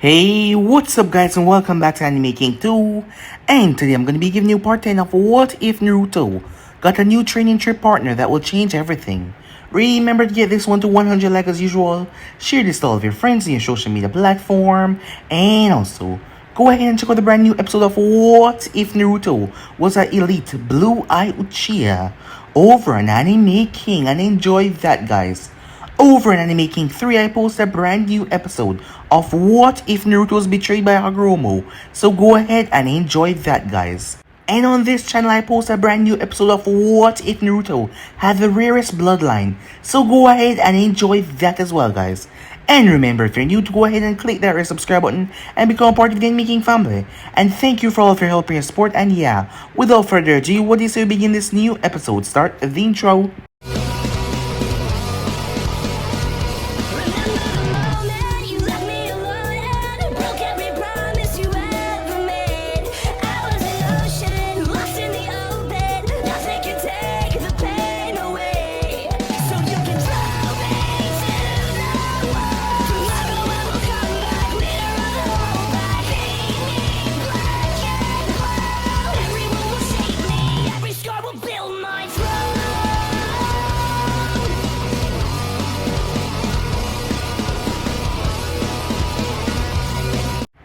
Hey, what's up guys and welcome back to Anime King 2. And today I'm going to be giving you part 10 of What If Naruto got a new training trip partner that will change everything. Remember to get this one to 100 like as usual, share this to all of your friends in your social media platform, and also go ahead and check out the brand new episode of What If Naruto was an elite blue-eye Uchiha over on Anime King, and enjoy that guys. Over in Anime King 3, I posted a brand new episode of What If Naruto was betrayed by Hagoromo, so go ahead and enjoy that guys. And on this channel I post a brand new episode of What If Naruto had the rarest bloodline, so go ahead and enjoy that as well guys. And remember, if you're new, to go ahead and click that red subscribe button and become part of the Anime King family. And thank you for all of your help and your support, and yeah, without further ado, what do you say we begin this new episode? Start the intro.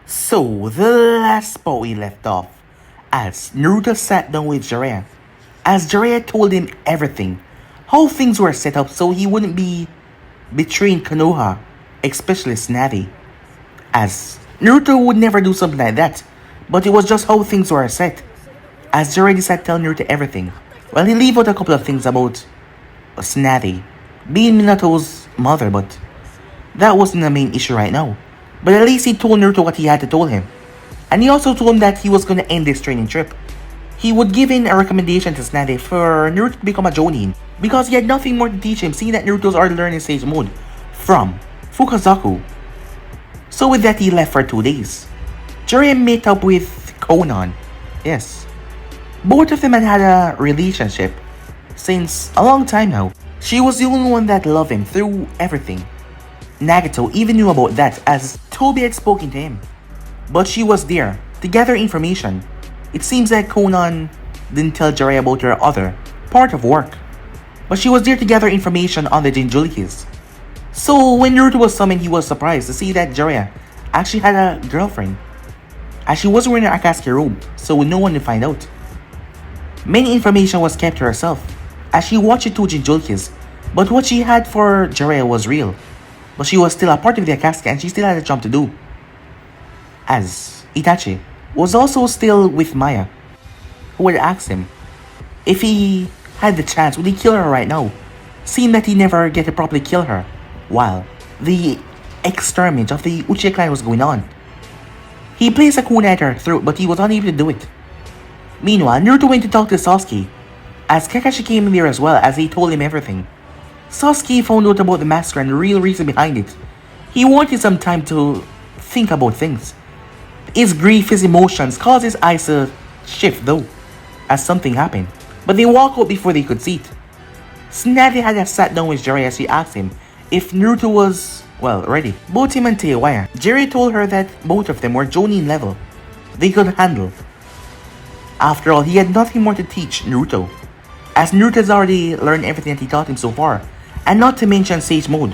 So, the last spot we left off, as Naruto sat down with Jiraiya, as Jiraiya told him everything, how things were set up so he wouldn't be betraying Konoha, especially Snappy, as Naruto would never do something like that, but it was just how things were set, as Jiraiya decided to tell Naruto everything. Well, he leave out a couple of things about Snappy being Minato's mother, but that wasn't the main issue right now. But at least he told Naruto what he had to tell him. And he also told him that he was going to end this training trip. He would give in a recommendation to Tsunade for Naruto to become a Jonin, because he had nothing more to teach him, seeing that Naruto's already learning stage mode from Fukazaku. So with that, he left for 2 days. Jiraiya met up with Konan. Yes. Both of them had had a relationship since a long time now. She was the only one that loved him through everything. Nagato even knew about that, as Toby had spoken to him. But she was there to gather information. It seems that Konan didn't tell Jiraiya about her other part of work, but she was there to gather information on the Jinchurikis. So when Naruto was summoned, he was surprised to see that Jiraiya actually had a girlfriend, as she was wearing her Akatsuki robe, so no one would find out. Many information was kept to herself, as she watched the two Jinchurikis, but what she had for Jiraiya was real. But she was still a part of the Akatsuki, and she still had a job to do, as Itachi was also still with Maya, who had asked him if he had the chance, would he kill her right now, seeing that he never get to properly kill her while the extermination of the Uchiha clan was going on. He placed a kunai at her throat, but he was unable to do it. Meanwhile, Naruto went to talk to Sasuke, as Kakashi came in there as well, as he told him everything. Sasuke found out about the massacre and the real reason behind it. He wanted some time to think about things. His grief, his emotions caused his eyes to shift though, as something happened. But they walked out before they could see it. Tsunade had sat down with Jiraiya as she asked him if Naruto was, well, ready. Both him and Tayuya. Jiraiya told her that both of them were Jonin level. They could handle. After all, he had nothing more to teach Naruto, as Naruto has already learned everything that he taught him so far. And not to mention Sage Mode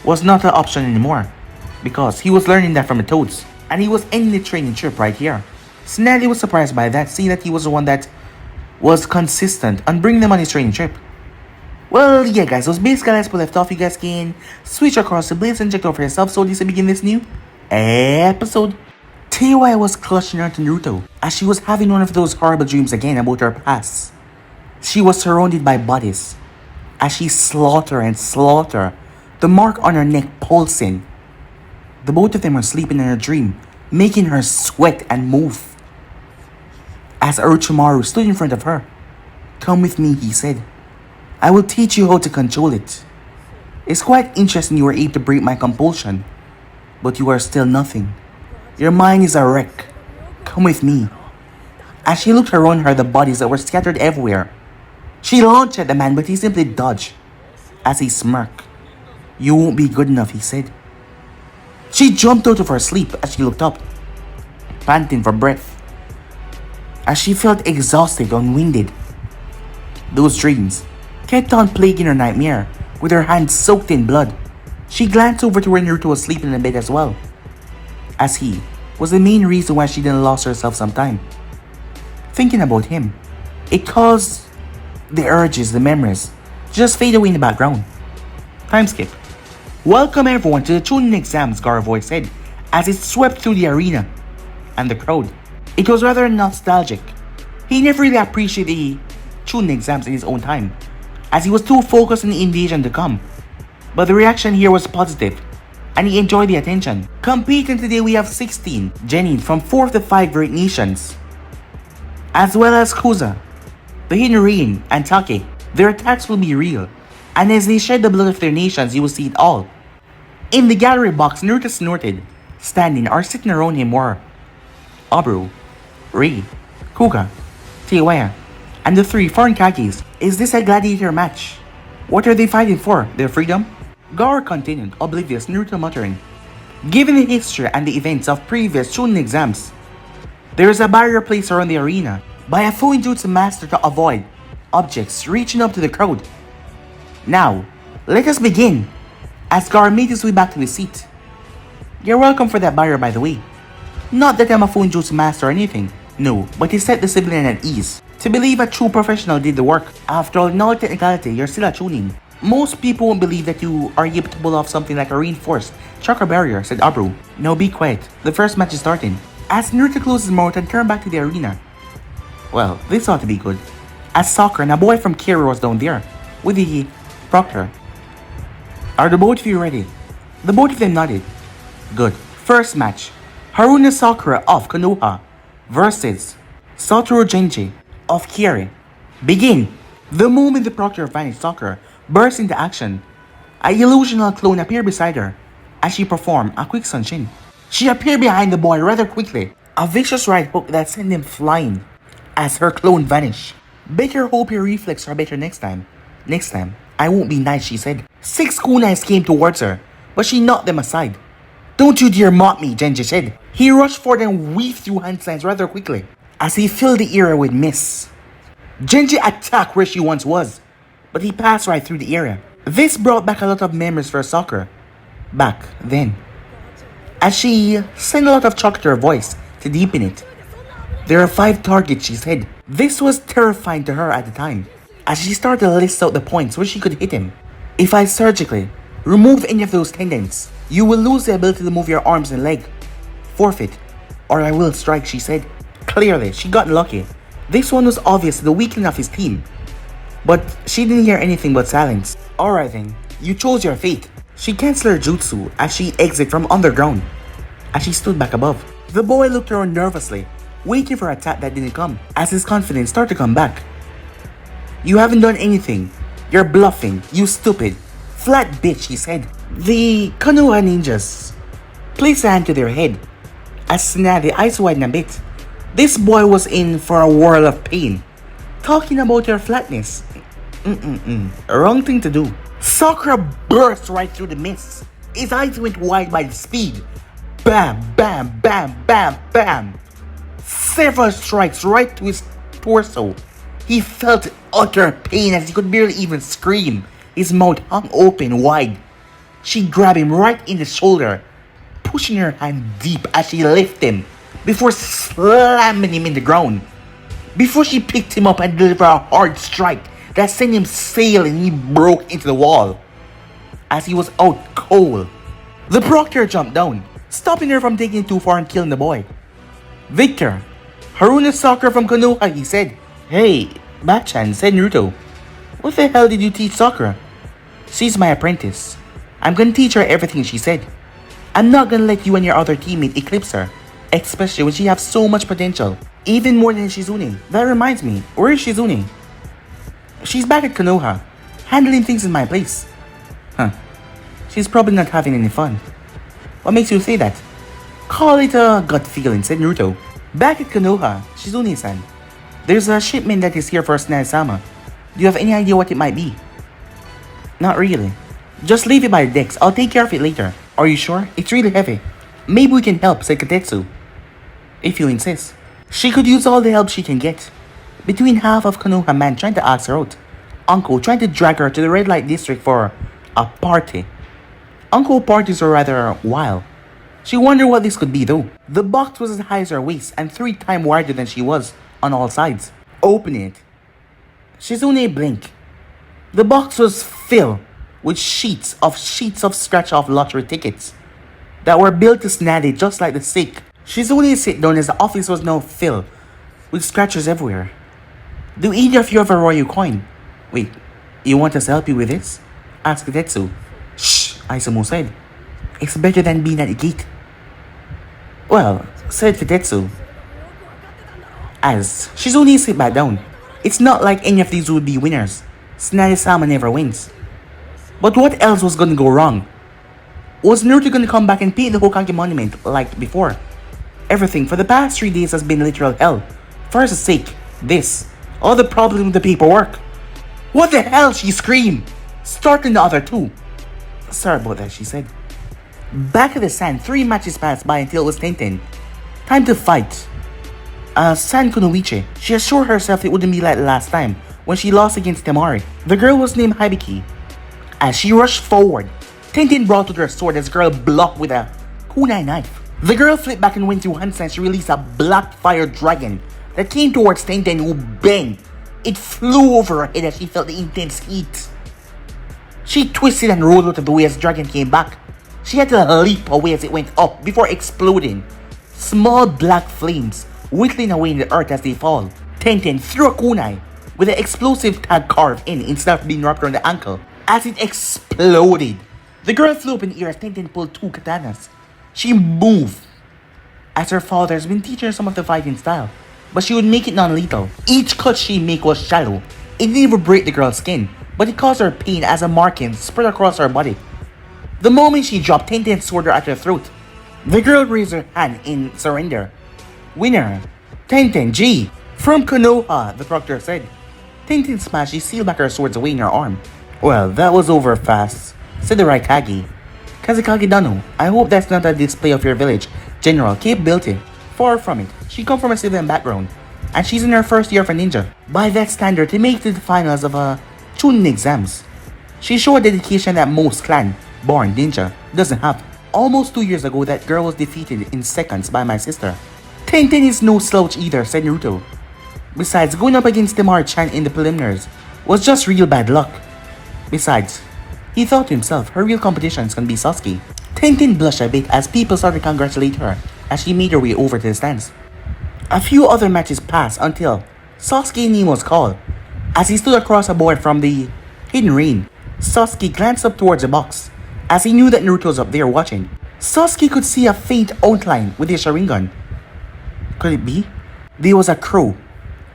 was not an option anymore, because he was learning that from the Toads, and he was ending the training trip right here. Tsunade was surprised by that, seeing that he was the one that was consistent on bringing them on his training trip. Well, yeah guys, so basically as we left off, you guys can switch across the blades and check it out for yourself. So this will begin this new episode. Tayuya was clutching her to Naruto, as she was having one of those horrible dreams again about her past. She was surrounded by bodies, as she slaughter, the mark on her neck pulsing. The both of them were sleeping in her dream, making her sweat and move. As Orochimaru stood in front of her. "Come with me," he said. "I will teach you how to control it. It's quite interesting you were able to break my compulsion, but you are still nothing. Your mind is a wreck. Come with me." As she looked around her, the bodies that were scattered everywhere, she launched at the man, but he simply dodged as he smirked. "You won't be good enough," he said. She jumped out of her sleep as she looked up, panting for breath, as she felt exhausted and winded. Those dreams kept on plaguing her nightmare, with her hands soaked in blood. She glanced over to where Naruto was sleeping in the bed as well, as he was the main reason why she didn't lose herself some time. Thinking about him, it caused the urges, the memories, to just fade away in the background. Time skip. Welcome everyone to the Chunin exams, Gar voice said, as it swept through the arena and the crowd. It was rather nostalgic. He never really appreciated the Chunin exams in his own time, as he was too focused on the invasion to come. But the reaction here was positive, and he enjoyed the attention. Competing today we have 16 genin from 4 of the 5 great nations, as well as Kuza, the hidden rain, and Take. Their attacks will be real, and as they shed the blood of their nations, you will see it all. In the gallery box, Naruto snorted. Standing or sitting around him were Abru, Rei, Kuga, Tayuya, and the 3 foreign Kakis. Is this a gladiator match? What are they fighting for? Their freedom? Gar continued, oblivious, Naruto muttering. Given the history and the events of previous Chunin exams, there is a barrier placed around the arena by a Fuinjutsu master to avoid objects reaching up to the crowd. Now, let us begin, as Gar made his way back to his seat. You're welcome for that barrier, by the way. Not that I'm a Fuinjutsu master or anything, no, but he set the civilian at ease. To believe a true professional did the work. After all, in all technicality, you're still a Chunin. Most people won't believe that you are able to pull off something like a reinforced chakra barrier, said Abru. Now be quiet, the first match is starting. As Naruto closed his mouth and turned back to the arena. Well, this ought to be good, as Sakura and a boy from Kira was down there, with the proctor. Are the both of you ready? The both of them nodded. Good. First match, Haruna Sakura of Konoha versus Satoru Genji of Kiri. Begin! The moment the proctor vanished, Sakura burst into action. A illusional clone appeared beside her as she performed a quick sunshin. She appeared behind the boy rather quickly, a vicious right hook that sent him flying as her clone vanished. Better hope your reflexes are better next time. Next time, I won't be nice, she said. 6 kunais came towards her, but she knocked them aside. Don't you dare mock me, Genji said. He rushed forward and weaved through hand signs rather quickly as he filled the area with mist. Genji attacked where she once was, but he passed right through the area. This brought back a lot of memories for Sakura back then, as she sent a lot of chalk to her voice to deepen it. There are 5 targets, she said. This was terrifying to her at the time, as she started to list out the points where she could hit him. If I surgically remove any of those tendons, you will lose the ability to move your arms and leg. Forfeit, or I will strike, she said. Clearly, she got lucky. This one was obvious the weakling of his team, but she didn't hear anything but silence. Alright then, you chose your fate. She canceled her jutsu as she exited from underground, as she stood back above. The boy looked around nervously, waiting for a attack that didn't come, as his confidence started to come back. You haven't done anything. You're bluffing, you stupid. Flat bitch, he said. The Konoha ninjas placed a hand to their head, as the eyes widened a bit. This boy was in for a whirl of pain. Talking about your flatness. Wrong thing to do. Sakura burst right through the mist. His eyes went wide by the speed. Bam, bam, bam, bam, bam. Several strikes right to his torso. He felt utter pain as he could barely even scream. His mouth hung open wide. She grabbed him right in the shoulder, pushing her hand deep as she lifted him before slamming him in the ground. Before she picked him up and delivered a hard strike that sent him sailing, he broke into the wall as he was out cold. The proctor jumped down, stopping her from taking it too far and killing the boy. Victor, Haruna Sakura from Konoha, he said. Hey, Bachan, said Naruto. What the hell did you teach Sakura? She's my apprentice. I'm gonna teach her everything, she said. I'm not gonna let you and your other teammate eclipse her, especially when she has so much potential, even more than Shizune. That reminds me, where is Shizune? She's back at Konoha, handling things in my place. Huh. She's probably not having any fun. What makes you say that? Call it a gut feeling, said Naruto. Back at Konoha, Shizune-san. There's a shipment that is here for Tsunade-sama. Do you have any idea what it might be? Not really. Just leave it by the decks. I'll take care of it later. Are you sure? It's really heavy. Maybe we can help, said Katetsu. If you insist. She could use all the help she can get. Between half of Konoha man trying to ask her out, Uncle trying to drag her to the red light district for a party. Uncle parties were rather wild. She wondered what this could be though. The box was as high as her waist and 3 times wider than she was on all sides. Open it. Shizune blinked. The box was filled with sheets of scratch-off lottery tickets that were built to snag it just like the sick. Shizune sat down as the office was now filled with scratches everywhere. Do either of you have a royal coin? Wait, you want us to help you with this? Asked Tetsu. Shh, Aizumo said. It's better than being at the gate. Well, said Fitetsu. As Shizune sat back down. It's not like any of these would be winners. Snare-sama never wins. But what else was gonna go wrong? Was Naruto gonna come back and paint the Hokage monument like before? Everything for the past 3 days has been literal hell. For his sake, this. All the problems with the paperwork. What the hell, she screamed, starting the other two. Sorry about that, she said. Back at the sand, 3 matches passed by until it was 10-10. Time to fight. San Kunoichi. She assured herself it wouldn't be like the last time when she lost against Temari. The girl was named Hibiki. As she rushed forward, Tenten brought with her sword as the girl blocked with a kunai knife. The girl flipped back and went through Hansen and she released a black fire dragon that came towards Tenten, who bent. It flew over her head as she felt the intense heat. She twisted and rolled out of the way as the dragon came back. She had to leap away as it went up before exploding. Small black flames whittling away in the earth as they fall. Tenten threw a kunai with an explosive tag carved in instead of being wrapped around the ankle. As it exploded, the girl flew up in the air as Tenten pulled 2 katanas. She moved, as her father has been teaching her some of the fighting style, but she would make it non-lethal. Each cut she made was shallow. It didn't even break the girl's skin, but it caused her pain as a marking spread across her body. The moment she dropped, Tenten sword her at her throat. The girl raised her hand in surrender. Winner, Tenten G. From Konoha, the proctor said. Tenten smashed, she sealed back her swords away in her arm. Well, that was over fast, said the Raikage. Kazekage Dano, I hope that's not a display of your village general capability. Far from it. She comes from a civilian background, and she's in her first year of a ninja. By that standard, to make it to the finals of Chunin exams. She showed a dedication that most clan-born ninja doesn't have. Almost 2 years ago, that girl was defeated in seconds by my sister. Tenten is no slouch either, said Naruto. Besides, going up against Temari-chan in the preliminaries was just real bad luck. Besides, he thought to himself, her real competition is gonna be Sasuke. Tenten blushed a bit as people started to congratulate her as she made her way over to the stands. A few other matches passed until Sasuke's name was called. As he stood across a board from the hidden ring, Sasuke glanced up towards the box as he knew that Naruto was up there watching. Sasuke could see a faint outline with his Sharingan. Could it be? There was a crow.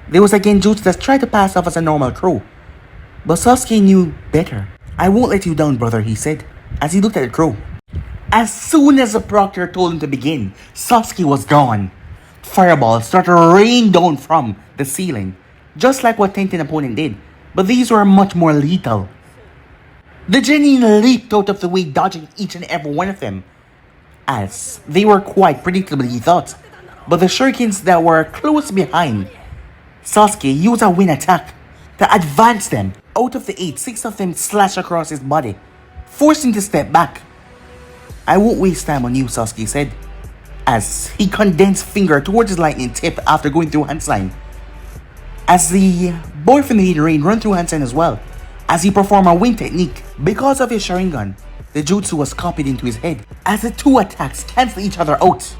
There was a genjutsu that tried to pass off as a normal crow. But Sasuke knew better. I won't let you down, brother, he said, as he looked at the crow. As soon as the proctor told him to begin, Sasuke was gone. Fireballs started to rain down from the ceiling, just like what Tenten's opponent did, but these were much more lethal. The genin leaped out of the way, dodging each and every one of them, as they were quite predictable, he thought. But the shurikens that were close behind, Sasuke used a wind attack to advance them. Out of the 8, 6 of them slashed across his body, forcing him to step back. I won't waste time on you, Sasuke said, as he condensed finger towards his lightning tip after going through Hansen. As the boy from the hidden rain run through Hansen as well, as he performed a wind technique. Because of his Sharingan, the jutsu was copied into his head, as the 2 attacks cancel each other out.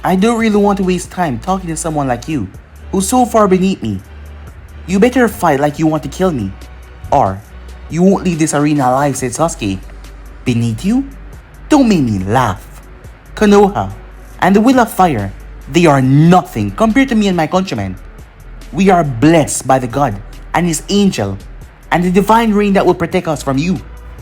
I don't really want to waste time talking to someone like you, who's so far beneath me. You better fight like you want to kill me, or you won't leave this arena alive, said Sasuke. Beneath you? Don't make me laugh. Konoha and the Will of Fire, they are nothing compared to me and my countrymen. We are blessed by the God and his angel and the divine rain that will protect us from you.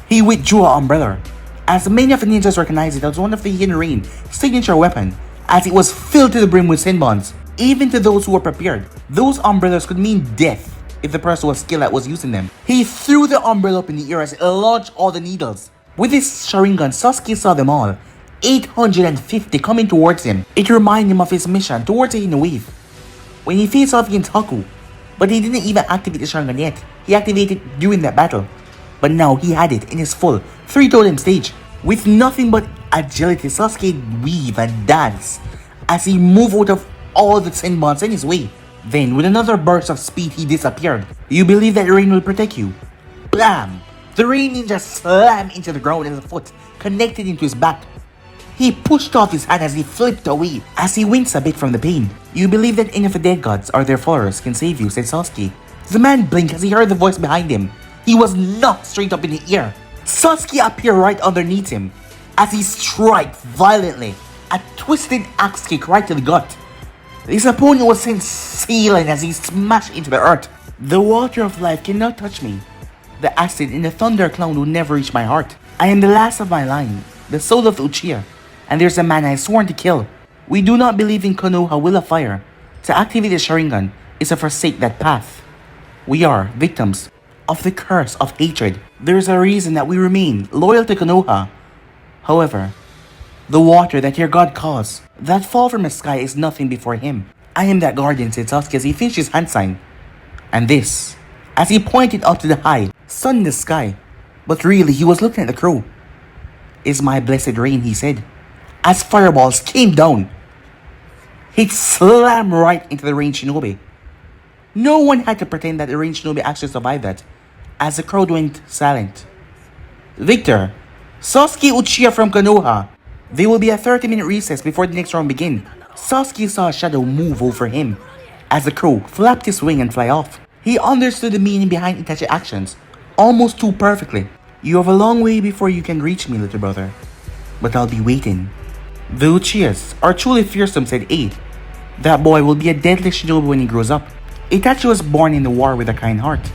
He withdrew an umbrella, as many of the ninjas recognized it as one of the hidden rain signature weapon, as it was filled to the brim with senbons. Even to those who were prepared, those umbrellas could mean death if the person was skilled that was using them. He threw the umbrella up in the air as it launched all the needles. With his Sharingan, Sasuke saw them all 850 coming towards him. It reminded him of his mission towards a wave when he faced off against Haku. But he didn't even activate the Sharingan yet. He activated during that battle. But now he had it in his full 3 totem stage. With nothing but agility, Sasuke weave and dance as he moved out of all the Senbons in his way. Then, with another burst of speed, he disappeared. You believe that rain will protect you? Blam! The rain ninja slammed into the ground and his foot connected into his back. He pushed off his hand as he flipped away, as he winced a bit from the pain. You believe that any of the dead gods or their followers can save you, said Sasuke. The man blinked as he heard the voice behind him. He was knocked straight up in the air. Sasuke appeared right underneath him as he struck violently, a twisted axe kick right to the gut. His opponent was sent sailing as he smashed into the earth. The water of life cannot touch me. The acid in the thunder cloud will never reach my heart. I am the last of my line, the soul of the Uchiha, and there's a man I have sworn to kill. We do not believe in Konoha Will of Fire. To activate the Sharingan is to forsake that path. We are victims of the curse of hatred. There is a reason that we remain loyal to Konoha. However, the water that your god caused, that fall from the sky is nothing before him. I am that guardian, said Sasuke as he finished his hand sign. And this, as he pointed up to the high, sun in the sky, but really he was looking at the crow, is my blessed rain, he said. As fireballs came down, it slammed right into the rain shinobi. No one had to pretend that the rain shinobi actually survived that, as the crowd went silent. Victor, Sasuke Uchiha from Konoha. There will be a 30-minute recess before the next round begins. Sasuke saw a shadow move over him as the crow flapped his wing and fly off. He understood the meaning behind Itachi's actions almost too perfectly. You have a long way before you can reach me, little brother, but I'll be waiting. The Uchihas are truly fearsome, said Aide. That boy will be a deadly shinobi when he grows up. Itachi was born in the war with a kind heart.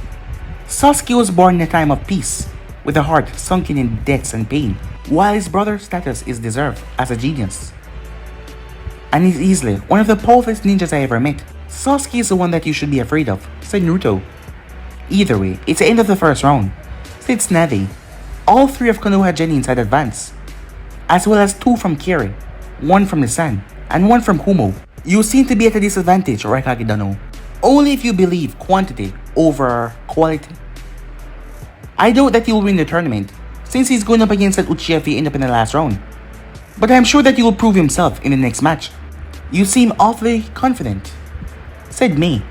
Sasuke was born in a time of peace, with a heart sunken in debts and pain, while his brother's status is deserved as a genius. And he's easily one of the powerfulest ninjas I ever met. Sasuke is the one that you should be afraid of, said Naruto. Either way, it's the end of the first round, said Tsunade. All 3 of Konoha Genins had advanced, as well as 2 from Kiri, 1 from the Sun, and 1 from Kumo. You seem to be at a disadvantage, Raikage Dano. Only if you believe quantity over quality. I doubt that he will win the tournament, since he's going up against that Uchiha if he end up in the last round. But I'm sure that he will prove himself in the next match. You seem awfully confident, said Mei,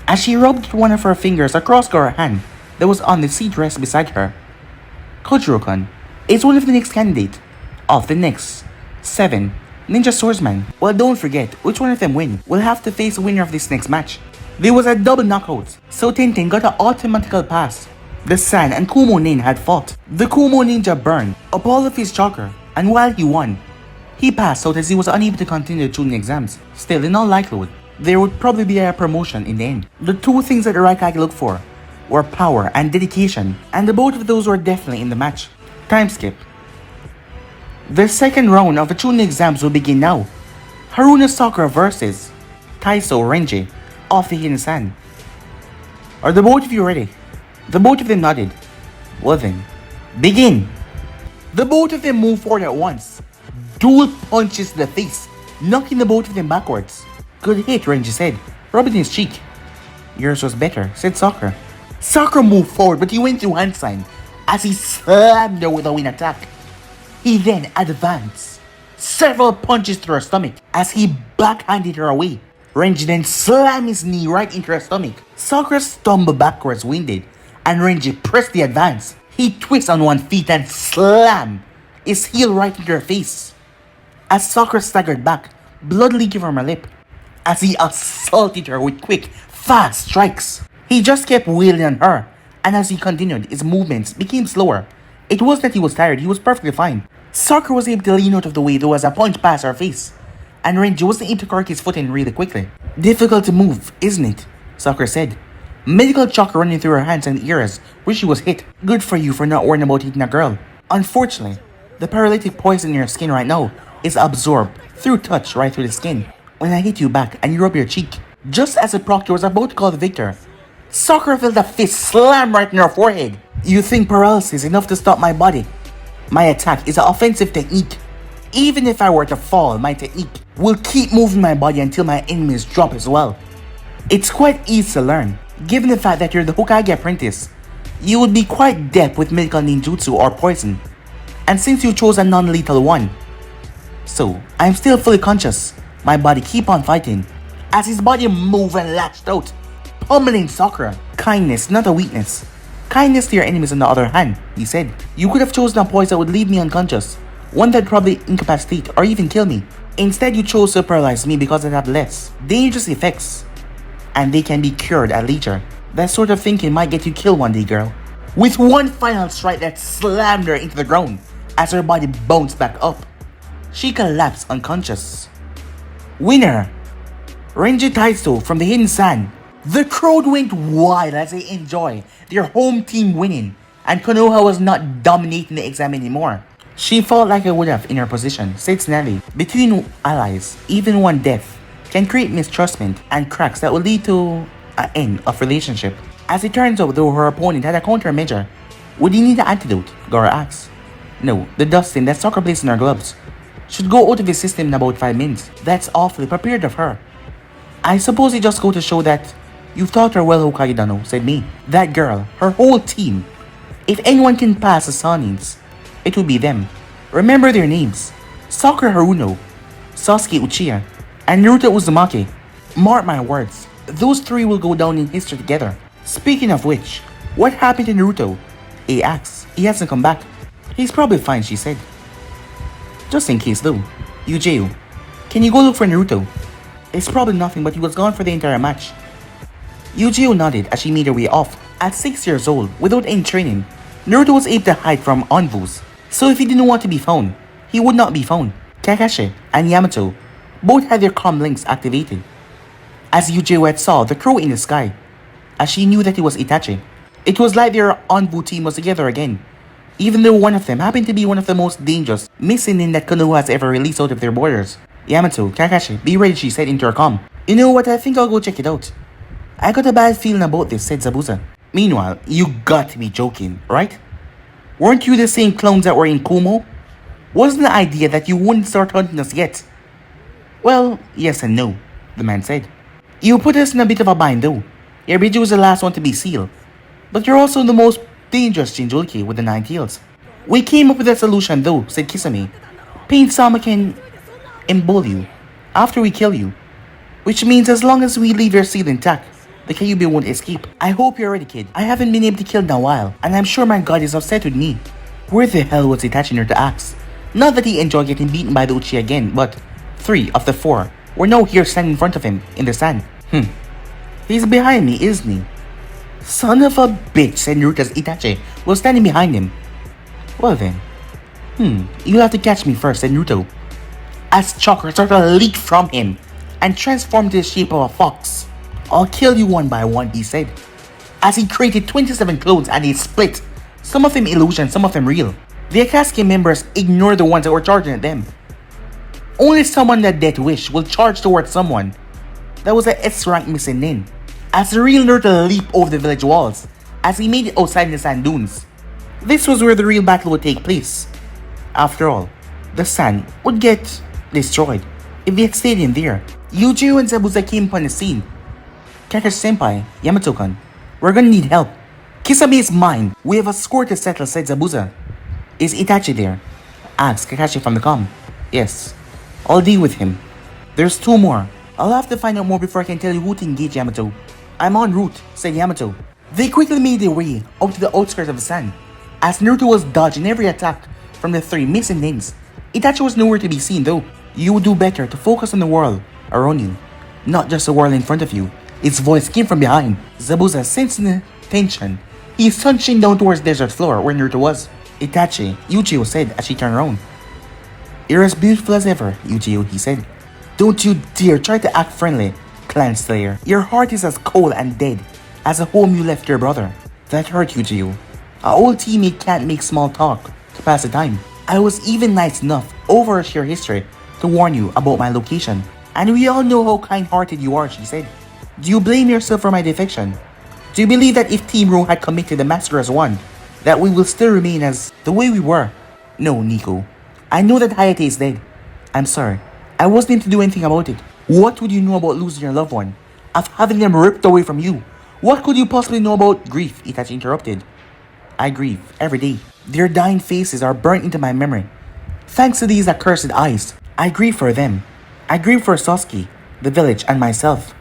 as she rubbed one of her fingers across her hand that was on the seat rest beside her. Kojiro-kun is one of the next candidates of the next 7 ninja swordsmen. Well, don't forget, which one of them win will have to face the winner of this next match. There was a double knockout, so Tenten got an automatical pass. The San and Kumo Nin had fought. The Kumo ninja burned up all of his chakra, and while he won, he passed out as he was unable to continue the tuning exams. Still, in all likelihood, there would probably be a promotion in the end. The 2 things that the Raikage looked for were power and dedication, and the both of those were definitely in the match. Time skip. The second round of the tuning exams will begin now. Haruna Sakura versus Taiso Renji of the Hidden Sand. Are the both of you ready? The both of them nodded. Well then, begin! The both of them moved forward at once. Dual punches to the face, knocking the both of them backwards. Good hit, Renji said, rubbing his cheek. Yours was better, said Sakura. Sakura moved forward, but he went through hand sign as he slammed her with a wind attack. He then advanced several punches to her stomach as he backhanded her away. Renji then slammed his knee right into her stomach. Sakura stumbled backwards winded, and Renji pressed the advance. He twisted on one feet and slammed his heel right into her face. As Sakura staggered back, blood leaking from her lip, as he assaulted her with quick, fast strikes. He just kept wailing on her, and as he continued, his movements became slower. It wasn't that he was tired, he was perfectly fine. Sakura was able to lean out of the way though as a punch passed her face, and Renji wasn't able to correct his footing really quickly. Difficult to move, isn't it? Sakura said. Medical shock running through her hands and ears where she was hit. Good for you for not worrying about hitting a girl. Unfortunately, the paralytic poison in your skin right now is absorbed through touch right through the skin. When I hit you back and you rub your cheek, just as the proctor was about to call the victor, Sakura felt a fist slam right in her forehead. You think paralysis is enough to stop my body? My attack is an offensive technique. Even if I were to fall, my technique will keep moving my body until my enemies drop as well. It's quite easy to learn. Given the fact that you're the Hokage apprentice, you would be quite deft with medical ninjutsu or poison. And since you chose a non-lethal one, so I'm still fully conscious, my body keep on fighting. As his body moved and lashed out, pummeling Sakura. Kindness, not a weakness. Kindness to your enemies on the other hand, he said. You could have chosen a poison that would leave me unconscious, one that probably incapacitate or even kill me. Instead, you chose to paralyze me because it had less dangerous effects, and they can be cured at leisure. That sort of thinking might get you killed one day, girl. With one final strike that slammed her into the ground, as her body bounced back up, she collapsed unconscious. Winner! Renji Taiso from the Hidden Sand. The crowd went wild as they enjoyed their home team winning, and Konoha was not dominating the exam anymore. She felt like I would have in her position, said Snelly. Between allies, even one death can create mistrustment and cracks that will lead to an end of relationship. As it turns out, though, her opponent had a countermeasure. Would he need an antidote? Goro asked. No, the dusting that Sakura placed in her gloves should go out of his system in about 5 minutes. That's awfully prepared of her. I suppose it just go to show that you've taught her well, Hokage Dano, said me. That girl, her whole team. If anyone can pass the Sanins, it will be them. Remember their names. Sakura Haruno, Sasuke Uchiha, and Naruto Uzumaki. Mark my words, those three will go down in history together. Speaking of which, what happened to Naruto? A asked. He hasn't come back. He's probably fine, she said. Just in case though, Yujeu, can you go look for Naruto? It's probably nothing, but he was gone for the entire match. Yujeu nodded as she made her way off. At 6 years old, without any training, Naruto was able to hide from envoys. So if he didn't want to be found, he would not be found. Kakashi and Yamato both had their comm links activated. As Yujeu had saw the crow in the sky, as she knew that it was Itachi. It was like their envoy team was together again, even though one of them happened to be one of the most dangerous missing that Konoha has ever released out of their borders. Yamato, Kakashi, be ready, she said into her comm. You know what, I think I'll go check it out. I got a bad feeling about this, said Zabuza. Meanwhile, you got to be joking, right? Weren't you the same clones that were in Kumo? Wasn't the idea that you wouldn't start hunting us yet? Well, yes and no, the man said. You put us in a bit of a bind though. Your bridge was the last one to be sealed. But you're also the most dangerous Jinchuriki with the 9 tails. We came up with a solution though, said Kisame. Pain Sama can embol you after we kill you. Which means as long as we leave your seal intact, the Kyuubi won't escape. I hope you're ready, kid. I haven't been able to kill in a while, and I'm sure my god is upset with me. Where the hell was Itachi near to ask? Not that he enjoyed getting beaten by the Uchiha again, but 3 of the 4 were now here standing in front of him in the sand. He's behind me, isn't he? Son of a bitch, said Naruto's Itachi was standing behind him. Well then. You'll have to catch me first, said Naruto. As chakra started to leak from him and transformed into the shape of a fox. I'll kill you one by one, he said. As he created 27 clones and he split. Some of them illusion, some of them real. The Akatsuki members ignored the ones that were charging at them. Only someone that Death Wish will charge towards someone. That was an S rank missing in. As the real Naruto leaped over the village walls, as he made it outside the sand dunes. This was where the real battle would take place. After all, the sand would get destroyed if they had stayed in there. Yujiro and Zabuza came upon the scene. Kakashi-senpai, Yamato-kun, we're gonna need help. Kisame is mine. We have a score to settle, said Zabuza. Is Itachi there? Asked Kakashi from the comm. Yes, I'll deal with him. There's 2 more. I'll have to find out more before I can tell you who to engage, Yamato. I'm en route, said Yamato. They quickly made their way out to the outskirts of the sand. As Naruto was dodging every attack from the 3 missing ninjas, Itachi was nowhere to be seen though. You would do better to focus on the world around you, not just the world in front of you. Its voice came from behind. Zabuza sensing the tension. He is punching down towards the desert floor where Naruto was. Itachi, Yujiro said as she turned around. You're as beautiful as ever, Yujiro, he said. Don't you dare try to act friendly, Clan Slayer. Your heart is as cold and dead as the home you left your brother. That hurt, Yujiro. Our old teammate can't make small talk to pass the time. I was even nice enough over a shared history to warn you about my location. And we all know how kind-hearted you are, she said. Do you blame yourself for my defection? Do you believe that if Team Ro had committed the massacre as one, that we will still remain as the way we were? No, Nico. I know that Hayate is dead. I'm sorry. I wasn't able to do anything about it. What would you know about losing your loved one? Of having them ripped away from you? What could you possibly know about grief? Itachi interrupted. I grieve every day. Their dying faces are burnt into my memory. Thanks to these accursed eyes, I grieve for them. I grieve for Sasuke, the village, and myself.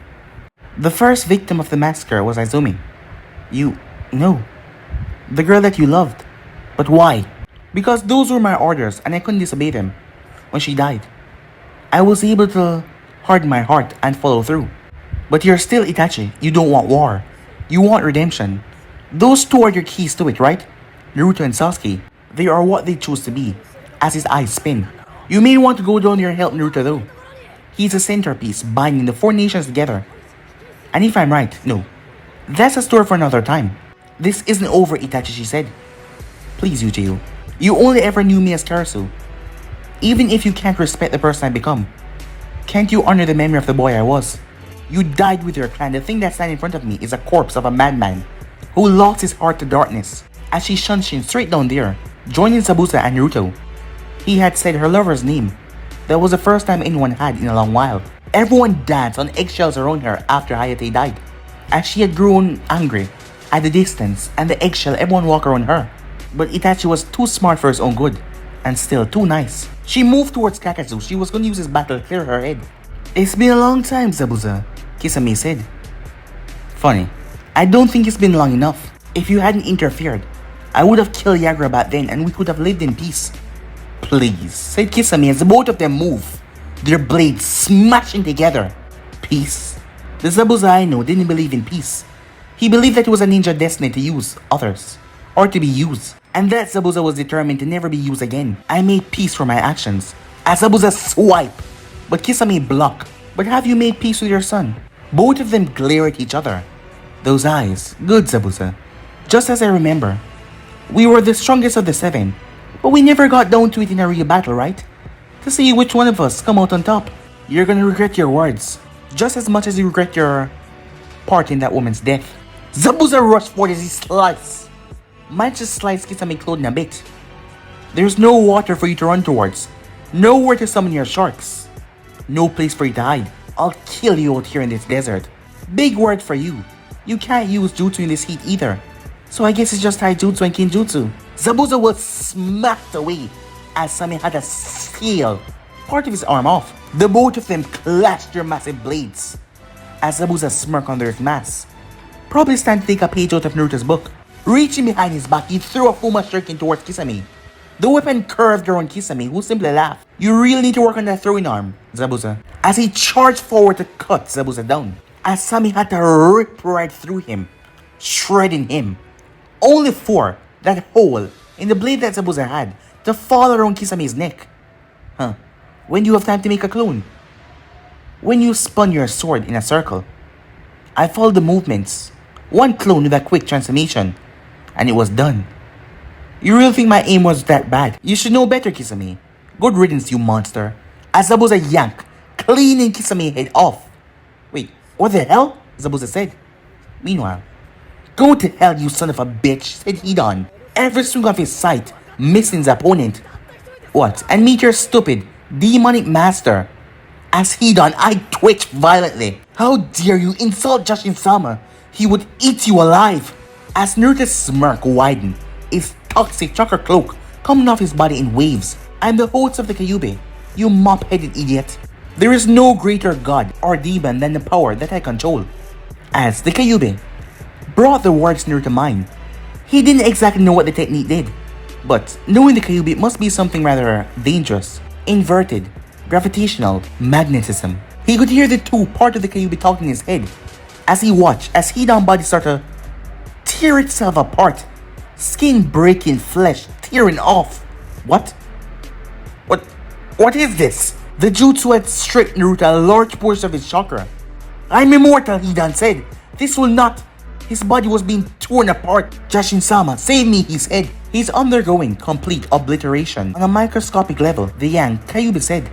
The first victim of the massacre was Izumi. No. The girl that you loved. But why? Because those were my orders and I couldn't disobey them. When she died, I was able to harden my heart and follow through. But you're still Itachi. You don't want war. You want redemption. Those two are your keys to it, right? Naruto and Sasuke. They are what they choose to be. As his eyes spin. You may want to go down there and help Naruto though. He's a centerpiece binding the four nations together. And if I'm right, no. That's a story for another time. This isn't over, Itachi, she said. Please, Uchiyo. You only ever knew me as Karasu. Even if you can't respect the person I become, can't you honor the memory of the boy I was? You died with your clan. The thing that's standing in front of me is a corpse of a madman who lost his heart to darkness. As she shunshed straight down there, joining Zabuza and Naruto. He had said her lover's name. That was the first time anyone had in a long while. Everyone danced on eggshells around her after Hayate died. As she had grown angry at the distance and the eggshell, everyone walked around her. But Itachi was too smart for his own good, and still too nice. She moved towards Kakazu. She was going to use his battle to clear her head. It's been a long time, Zabuza, Kisame said. Funny, I don't think it's been long enough. If you hadn't interfered, I would have killed Yagura back then and we could have lived in peace. Please, said Kisame as the both of them moved, their blades smashing together. Peace? The Zabuza I know didn't believe in peace. He believed that it was a ninja destined to use others, or to be used. And that Zabuza was determined to never be used again. I made peace for my actions. As Zabuza swipe, but Kisame block. But have you made peace with your son? Both of them glare at each other. Those eyes, good Zabuza. Just as I remember, we were the strongest of the seven, but we never got down to it in a real battle, right? To see which one of us come out on top. You're gonna regret your words, just as much as you regret your part in that woman's death. Zabuza rushed forward as he sliced. Might just slice Kisame clothing a bit. There's no water for you to run towards. Nowhere to summon your sharks. No place for you to hide. I'll kill you out here in this desert. Big word for you. You can't use jutsu in this heat either. So I guess it's just taijutsu and kinjutsu. Zabuza was smacked away as Same had to steal part of his arm off. The both of them clashed their massive blades as Zabuza smirked under his mask. Probably starting to take a page out of Naruto's book. Reaching behind his back, he threw a Fuma shuriken towards Kisame. The weapon curved around Kisame, who simply laughed. You really need to work on that throwing arm, Zabuza. As he charged forward to cut Zabuza down. As Sami had to rip right through him, shredding him. Only for that hole in the blade that Zabuza had to fall around Kisame's neck. When do you have time to make a clone? When you spun your sword in a circle. I followed the movements. One clone with a quick transformation. And it was done. You really think my aim was that bad? You should know better, Kisame. Good riddance, you monster. As Zabuza yanked, cleaning Kisame's head off. Wait, what the hell? Zabuza said. Meanwhile, go to hell, you son of a bitch, said Hidan. Every swing of his sight, missing his opponent. What? And meet your stupid, demonic master. As Hidan, I twitched violently. How dare you insult Jashin-sama? He would eat you alive. As Naruto's smirk widened, his toxic chakra cloak coming off his body in waves. I'm the host of the Kyuubi, you mop-headed idiot. There is no greater god or demon than the power that I control. As the Kyuubi brought the words Naruto to mind, he didn't exactly know what the technique did. But knowing the Kyuubi, it must be something rather dangerous, inverted, gravitational, magnetism. He could hear the two part of the Kyuubi talking in his head as he watched as Hidan's body started to tear itself apart, skin breaking, flesh tearing off. What is this? The jutsu had stripped Naruto a large portion of his chakra. I'm immortal, Hidan said. This will not. His body was being torn apart. Jashin-sama, save me, he said. He's undergoing complete obliteration. On a microscopic level, the Yang Kyuubi said.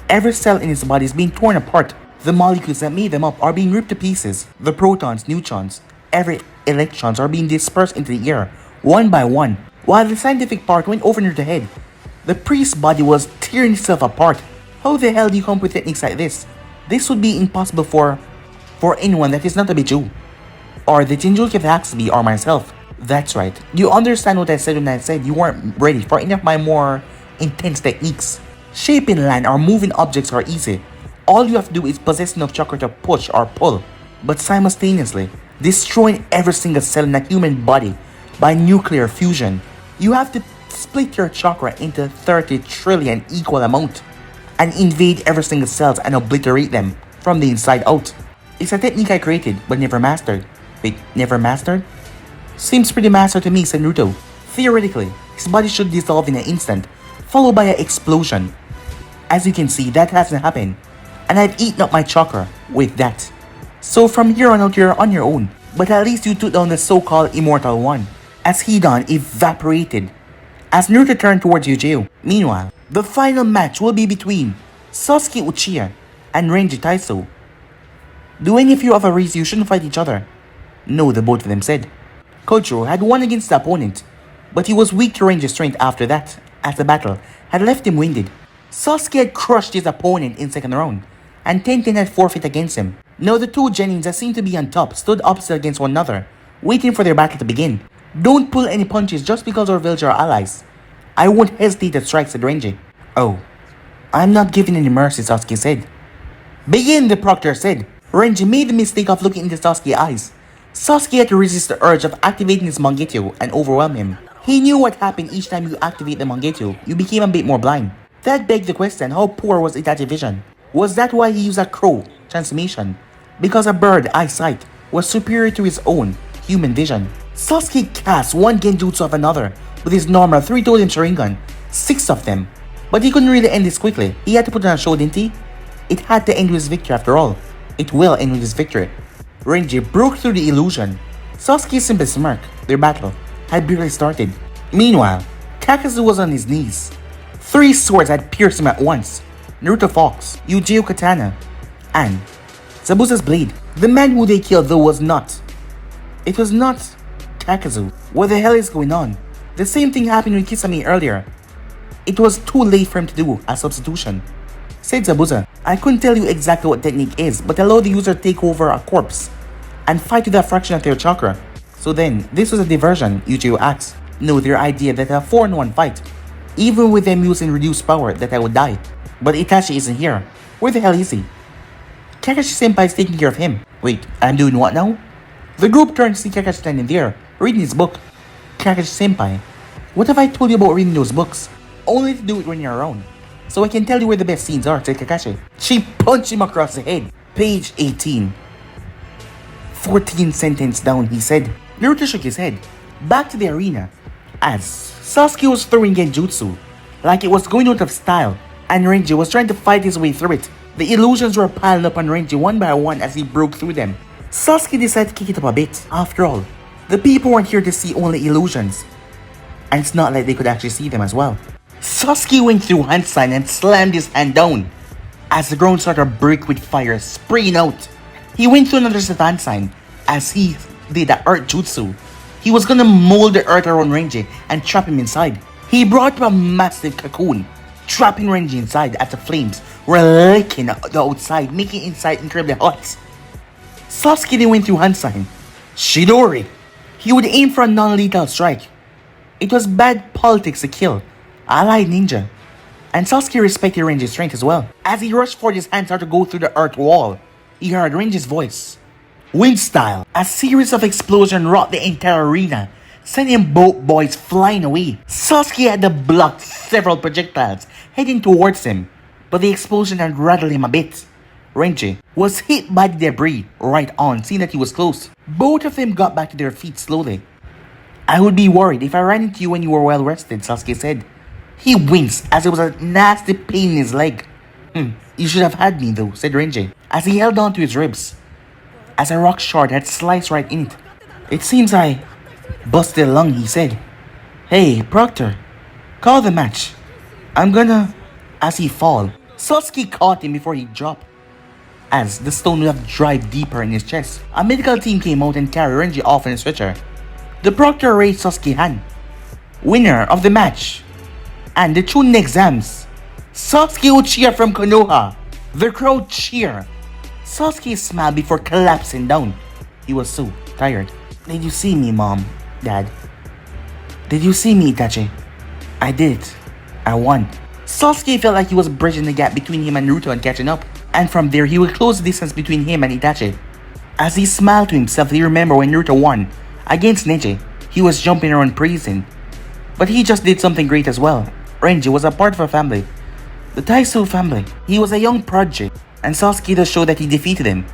Every cell in his body is being torn apart. The molecules that made them up are being ripped to pieces. The protons, neutrons, every electrons are being dispersed into the air, one by one. While the scientific part went over near the head, The priest's body was tearing itself apart. How the hell do you come up with techniques like this? This would be impossible for anyone that is not a Jew. Or the Jinjuki of the Haxby or myself. That's right. You understand what I said when I said you weren't ready for any of my more intense techniques. Shaping land or moving objects are easy. All you have to do is possess enough chakra to push or pull. But simultaneously, destroying every single cell in a human body by nuclear fusion. You have to split your chakra into 30 trillion equal amount and invade every single cells and obliterate them from the inside out. It's a technique I created but never mastered. Wait, never mastered? Seems pretty mastered to me, said Naruto. Theoretically, his body should dissolve in an instant, followed by an explosion. As you can see, that hasn't happened, and I've eaten up my chakra with that. So from here on out, you're on your own, but at least you took down the so-called immortal one, as Hidan evaporated, as Naruto turned towards Yujiro. Meanwhile, the final match will be between Sasuke Uchiha and Renji Taiso. Do any of you have a reason you shouldn't fight each other? No, the both of them said. Koichiro had won against the opponent, but he was weak to Renji's strength after that, as the battle had left him winded. Sasuke had crushed his opponent in second round, and Tenten had forfeit against him. Now the two Genins that seemed to be on top stood opposite against one another, waiting for their battle to begin. Don't pull any punches just because our villagers are allies. I won't hesitate to strike, said Renji. Oh, I'm not giving any mercy, Sasuke said. Begin, the proctor said. Renji made the mistake of looking into Sasuke's eyes. Sasuke had to resist the urge of activating his Mangekyou and overwhelm him. He knew what happened each time you activate the Mangekyou, you became a bit more blind. That begged the question, how poor was Itachi vision? Was that why he used a crow transformation? Because a bird eyesight was superior to his own human vision. Sasuke cast one genjutsu of another with his normal 3-totem Sharingan, 6 of them. But he couldn't really end this quickly. He had to put on a show, didn't he? It had to end with his victory after all. It will end with his victory. Renji broke through the illusion. Sasuke simply smirked. Their battle had barely started. Meanwhile, Kakazu was on his knees. 3 swords had pierced him at once. Naruto Fox, Yujiro Katana, and Zabuza's blade. The man who they killed though was not. It was not Kakazu. What the hell is going on? The same thing happened with Kisame earlier. It was too late for him to do a substitution. Said Zabuza, I couldn't tell you exactly what technique is, but allow the user to take over a corpse and fight with a fraction of their chakra. So then, this was a diversion, Yujiro asked. No, their idea that a 4-on-1 fight, even with them using reduced power, that I would die. But Itachi isn't here. Where the hell is he? Kakashi-senpai is taking care of him. Wait, I'm doing what now? The group turned to see Kakashi standing there, reading his book. Kakashi-senpai, what have I told you about reading those books? Only to do it when you're around. So I can tell you where the best scenes are, said Kakashi. She punched him across the head. Page 18. 14 sentence down, he said. Naruto shook his head. Back to the arena, as Sasuke was throwing genjutsu like it was going out of style, and Renji was trying to fight his way through it. The illusions were piling up on Renji one by one as he broke through them. Sasuke decided to kick it up a bit. After all, the people weren't here to see only illusions, and it's not like they could actually see them as well. Sasuke went through hand sign and slammed his hand down as the ground started to break with fire spraying out. He went through another set hand sign as he did the earth jutsu. He was gonna mold the earth around Renji and trap him inside. He brought up a massive cocoon, trapping Renji inside as the flames were licking the outside, making inside incredibly hot. Sasuke then went through hand sign. Shidori! He would aim for a non-lethal strike. It was bad politics to kill allied ninja, and Sasuke respected Renji's strength as well. As he rushed forward, his hands started to go through the earth wall. He heard Renji's voice. Wind style. A series of explosions rocked the entire arena, sending both boys flying away. Sasuke had to block several projectiles heading towards him, but the explosion had rattled him a bit. Renji was hit by the debris right on, seeing that he was close. Both of them got back to their feet slowly. I would be worried if I ran into you when you were well rested, Sasuke said. He winced as there was a nasty pain in his leg. You should have had me though, said Renji, as he held on to his ribs, as a rock shard had sliced right in it. It seems I busted a lung, he said. Hey, Proctor, call the match. I'm gonna... As he fall, Sasuke caught him before he dropped, as the stone would have drive deeper in his chest. A medical team came out and carried Renji off in a stretcher. The Proctor raised Sasuke's hand. Winner of the match, and the Chunin exams. Sasuke would cheer from Konoha. The crowd cheer. Sasuke smiled before collapsing down. He was so tired. Did you see me, Mom? Dad? Did you see me, Itachi? I did. I won. Sasuke felt like he was bridging the gap between him and Naruto and catching up. And from there, he would close the distance between him and Itachi. As he smiled to himself, he remembered when Naruto won against Neji. He was jumping around praising. But he just did something great as well. Renji was a part of a family. The Taiso family. He was a young prodigy. And Sasuke does show that he defeated him,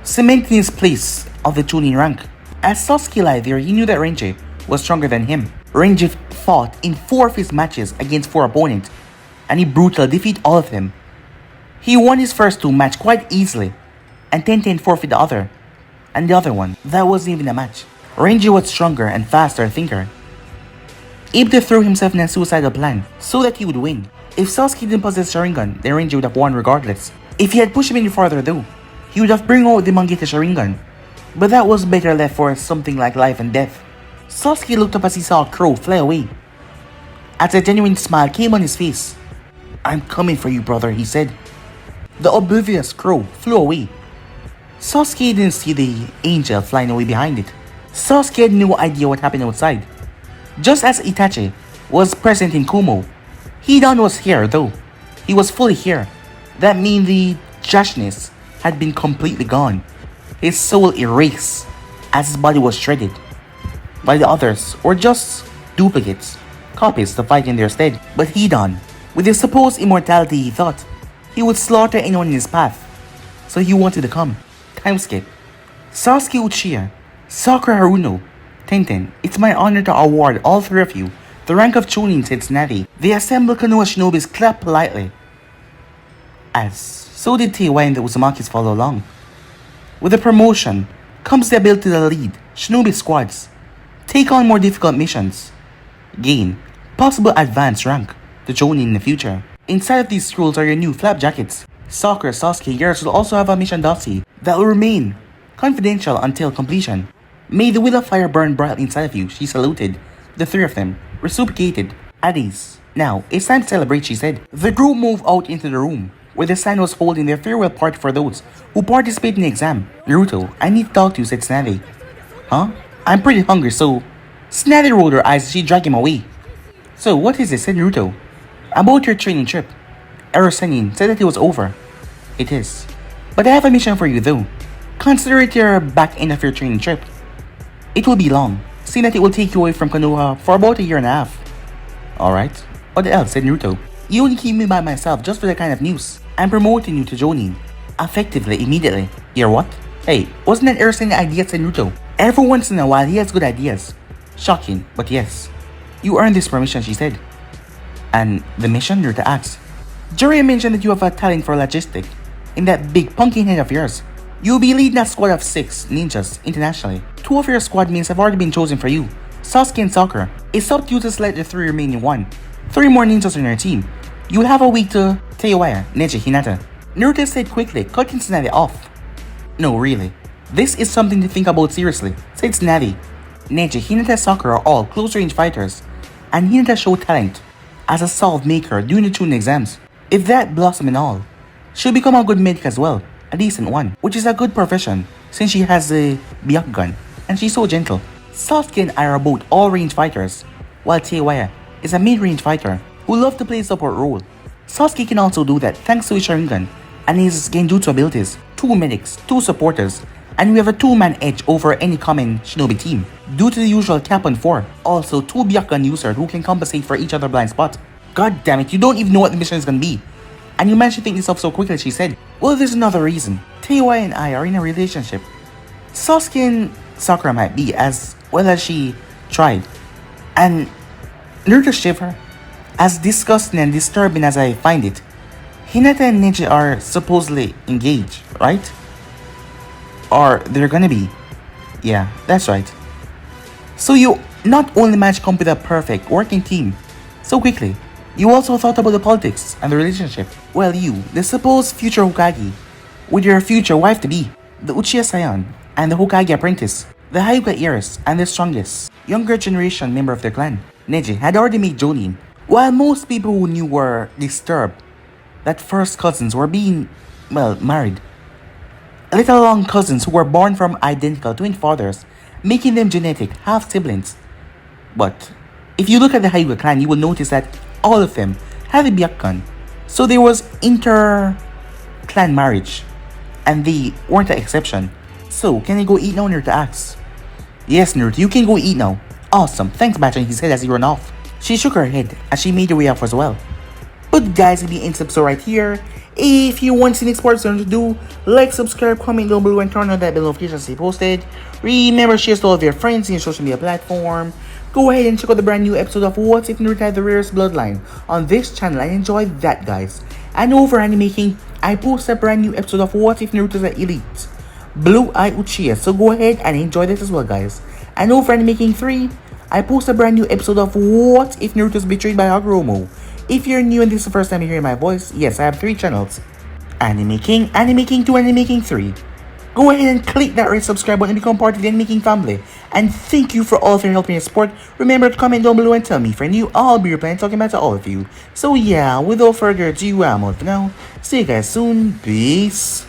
cementing his place of the Chunin rank. As Sasuke lay there, he knew that Renji was stronger than him. Renji fought in 4 of his matches against 4 opponents, and he brutally defeated all of them. He won his first 2 matches quite easily, and 10-10 forfeit the other. And the other one, that wasn't even a match. Renji was stronger and faster thinker, able to throw himself in a suicidal plan so that he would win. If Sasuke didn't possess Sharingan, then Renji would have won regardless. If he had pushed him any farther though, he would have bring out the Mangekyo Sharingan. But that was better left for something like life and death. Sasuke looked up as he saw a crow fly away. As a genuine smile came on his face. I'm coming for you, brother, he said. The oblivious crow flew away. Sasuke didn't see the angel flying away behind it. Sasuke had no idea what happened outside. Just as Itachi was present in Kumo, Hidan was here though. He was fully here. That means the Jashness had been completely gone. His soul erased as his body was shredded. While the others were just duplicates, copies to fight in their stead. But Hidan, with his supposed immortality, he thought he would slaughter anyone in his path. So he wanted to come. Time skip. Sasuke Uchiha, Sakura Haruno, Tenten, it's my honor to award all 3 of you the rank of Chunin, said Tsunade. The assembled Konoha shinobis clapped politely. As so did Tayuya and the Uzumakis follow along. With the promotion comes the ability to lead shinobi squads, take on more difficult missions, gain possible advanced rank to Chunin in the future. Inside of these scrolls are your new flap jackets. Sakura, Sasuke, and Geras will also have a mission dossier that will remain confidential until completion. May the will of fire burn brightly inside of you, she saluted. The 3 of them reciprocated at ease. Now, it's time to celebrate, she said. The group moved out into the room where the San was holding their farewell party for those who participate in the exam. Naruto, I need to talk to you, said Tsunade. Huh? I'm pretty hungry, so... Tsunade rolled her eyes as she dragged him away. So, what is it, said Naruto. About your training trip. Erosenin said that it was over. It is. But I have a mission for you though. Consider it your back end of your training trip. It will be long, seeing that it will take you away from Konoha for about a year and a half. Alright. What else, said Naruto. You only keep me by myself just for that kind of news. I'm promoting you to Jonin. Effectively, immediately. You're what? Hey, wasn't that Erosenin idea, said Naruto. Every once in a while he has good ideas. Shocking, but yes. You earned this permission, she said. And the mission, Naruto asked. Jiraiya mentioned that you have a talent for logistics in that big pumpkin head of yours. You'll be leading a squad of 6 ninjas internationally. 2 of your squad mates have already been chosen for you, Sasuke and Sakura. It's up to you to select the 3 remaining one. 3 more ninjas on your team. You'll have a week to Tayuya, Neji, Hinata. Naruto said quickly, cutting Tsunade off. No, really. This is something to think about seriously, said Tsunade. Neji, Hinata, Sakura are all close-range fighters, and Hinata showed talent as a solve maker during the Chunin exams. If that blossom and all, she'll become a good medic as well, a decent one, which is a good profession since she has a Byakugan and she's so gentle. Sasuke and I are both all-range fighters, while Tayuya is a mid-range fighter who loves to play a support role. Sasuke can also do that thanks to his Sharingan and his Genjutsu abilities. 2 medics, 2 supporters, and we have a 2-man edge over any common shinobi team, due to the usual cap on 4. Also 2 Byakugan users who can compensate for each other blind spot. God damn it, you don't even know what the mission is gonna be. And you managed to think this up so quickly, she said. Well, there's another reason. Tayuya and I are in a relationship. Sasuke and Sakura might be, as well as she tried. And Naruto shiver. As disgusting and disturbing as I find it, Hinata and Neji are supposedly engaged, right? Or they're gonna be. Yeah, that's right. So you not only managed to come with a perfect working team so quickly, you also thought about the politics and the relationship. Well, you, the supposed future Hokage, with your future wife-to-be, the Uchiha Scion, and the Hokage apprentice, the Hyuga heiress, and the strongest, younger generation member of their clan, Neji, had already made Jonin, While most people who knew were disturbed that first cousins were being, well, married, little long cousins who were born from identical twin fathers, making them genetic half siblings. But if you look at the Tayuya clan, you will notice that all of them have a Byakugan. So there was inter-clan marriage, and they weren't an exception. So, can I go eat now, Naruto asks. Yes, Naruto, you can go eat now. Awesome, thanks, Bachan, he said as he ran off. She shook her head as she made her way off as well. But guys, if you end so right here, if you want to see next part to do, like, subscribe, comment down below, and turn on that bell notification to stay posted. Remember, share to all of your friends in your social media platform. Go ahead and check out the brand new episode of What If Naruto Had the Rarest Bloodline on this channel and enjoy that, guys. And over Animaking, I post a brand new episode of What If Naruto's an Elite Blue Eye Uchiha, so go ahead and enjoy this as well, guys. And over Animaking 3, I post a brand new episode of What If Naruto's Betrayed by Hagoromo. If you're new and this is the first time you're hearing my voice, yes, I have 3 channels. Anime King, Anime King 2, Anime King 3. Go ahead and click that red subscribe button and become part of the Anime King family. And thank you for all of your help and your support. Remember to comment down below and tell me if you're new, I'll be replying talking about to all of you. So yeah, without further ado, I'm out for now. See you guys soon. Peace.